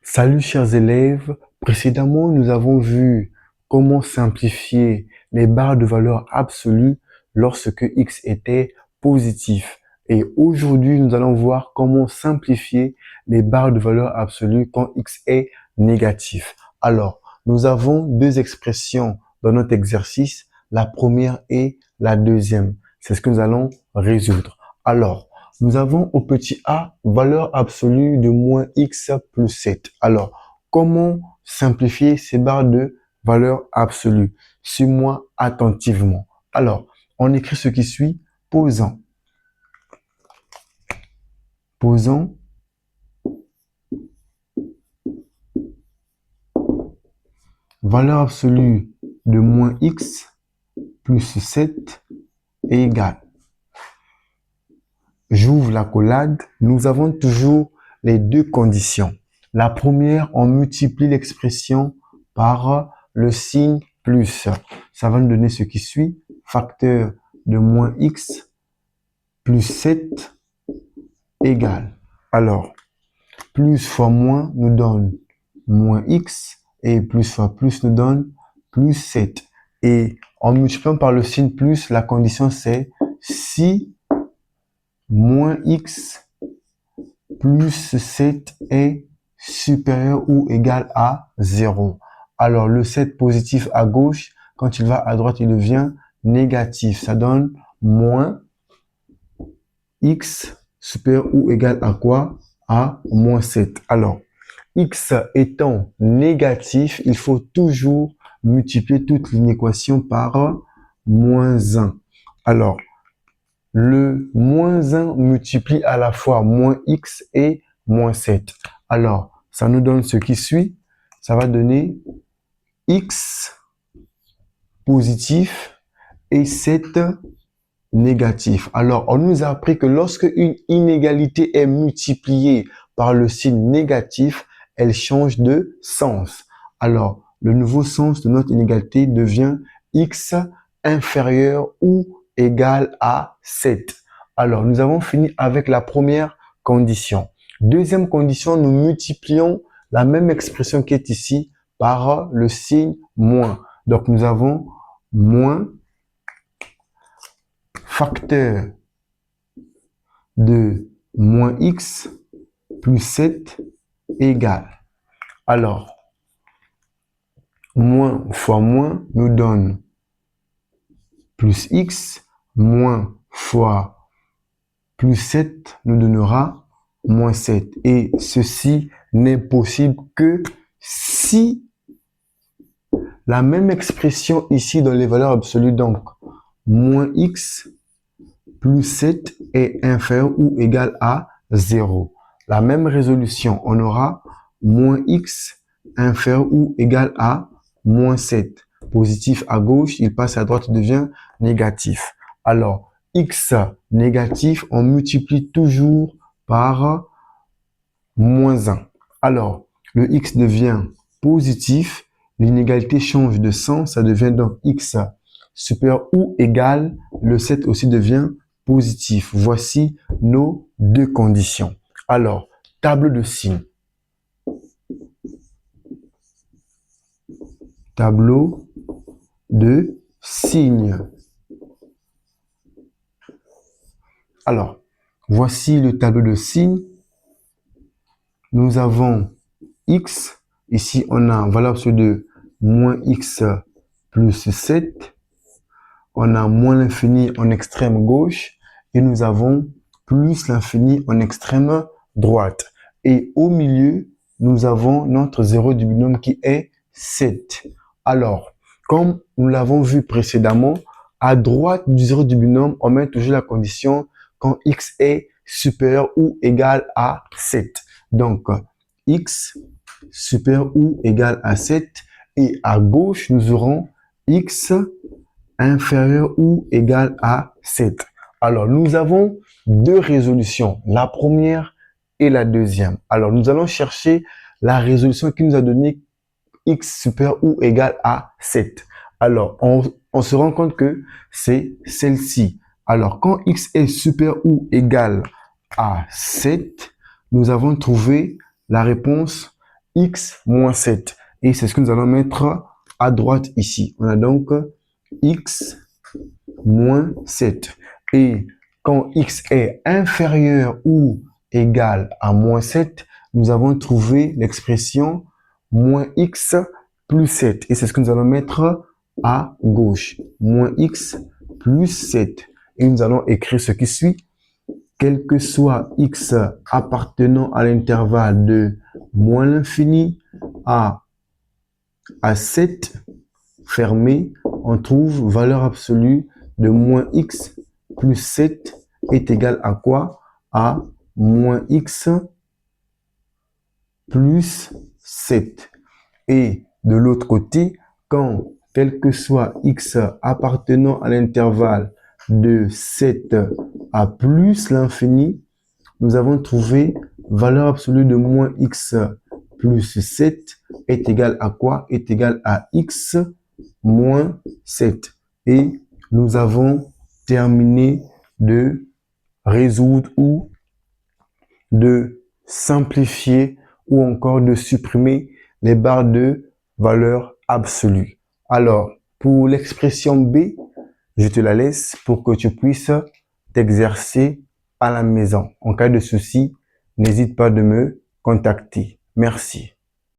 Salut chers élèves, précédemment nous avons vu comment simplifier les barres de valeur absolue lorsque x était positif. Et aujourd'hui nous allons voir comment simplifier les barres de valeur absolue quand x est négatif. Alors, nous avons deux expressions dans notre exercice, la première et la deuxième. C'est ce que nous allons résoudre. Alors, nous avons au petit a valeur absolue de moins x plus 7. Alors, comment simplifier ces barres de valeur absolue? Suis-moi attentivement. Alors, on écrit ce qui suit, posant. Posant valeur absolue de moins x plus 7 est égal. J'ouvre la collade. Nous avons toujours les deux conditions. La première, on multiplie l'expression par le signe plus. Ça va nous donner ce qui suit. Facteur de moins x plus 7 égale. Alors, plus fois moins nous donne moins x et plus fois plus nous donne plus 7. Et en multipliant par le signe plus, la condition c'est si moins x plus 7 est supérieur ou égal à 0. Alors, le 7 positif à gauche, quand il va à droite, il devient négatif. Ça donne moins x supérieur ou égal à quoi? À moins 7. Alors, x étant négatif, il faut toujours multiplier toute l'inéquation par moins 1. Alors, le moins 1 multiplie à la fois moins x et moins 7. Alors, ça nous donne ce qui suit. Ça va donner x positif et 7 négatif. Alors, on nous a appris que lorsque une inégalité est multipliée par le signe négatif, elle change de sens. Alors, le nouveau sens de notre inégalité devient x inférieur ou égal à 7. Alors, nous avons fini avec la première condition. Deuxième condition, nous multiplions la même expression qui est ici par le signe moins. Donc, nous avons moins facteur de moins x plus 7 égale. Alors, moins fois moins nous donne plus x, moins fois plus 7 nous donnera moins 7. Et ceci n'est possible que si la même expression ici dans les valeurs absolues, donc moins x plus 7 est inférieur ou égal à 0. La même résolution, on aura moins x inférieur ou égal à moins 7. Positif à gauche, il passe à droite, il devient négatif. Alors, x négatif, on multiplie toujours par moins 1. Alors, le x devient positif, l'inégalité change de sens, ça devient donc x supérieur ou égal, le 7 aussi devient positif. Voici nos deux conditions. Alors, tableau de signes. Tableau de signes. Alors, voici le tableau de signes. Nous avons x. Ici, on a valeur absolue de moins x plus 7. On a moins l'infini en extrême gauche et nous avons plus l'infini en extrême droite. Et au milieu, nous avons notre zéro du binôme qui est 7. Alors, comme nous l'avons vu précédemment, à droite du zéro du binôme, on met toujours la condition quand x est supérieur ou égal à 7. Donc, x supérieur ou égal à 7. Et à gauche, nous aurons x inférieur ou égal à 7. Alors, nous avons deux résolutions, la première et la deuxième. Alors, nous allons chercher la résolution qui nous a donné x supérieur ou égal à 7. Alors, on se rend compte que c'est celle-ci. Alors, quand x est supérieur ou égal à 7, nous avons trouvé la réponse x moins 7. Et c'est ce que nous allons mettre à droite ici. On a donc x moins 7. Et quand x est inférieur ou égal à moins 7, nous avons trouvé l'expression moins x plus 7. Et c'est ce que nous allons mettre à gauche. Moins x plus 7. Et nous allons écrire ce qui suit. Quel que soit x appartenant à l'intervalle de moins l'infini à 7 fermé, on trouve valeur absolue de moins x plus 7 est égal à quoi? À moins x plus 7. Et de l'autre côté, quand quel que soit x appartenant à l'intervalle de 7 à plus l'infini, nous avons trouvé valeur absolue de moins x plus 7 est égal à quoi? Est égal à x moins 7. Et nous avons terminé de résoudre ou de simplifier ou encore de supprimer les barres de valeur absolue. Alors, pour l'expression B, je te la laisse pour que tu puisses t'exercer à la maison. En cas de souci, n'hésite pas de me contacter. Merci.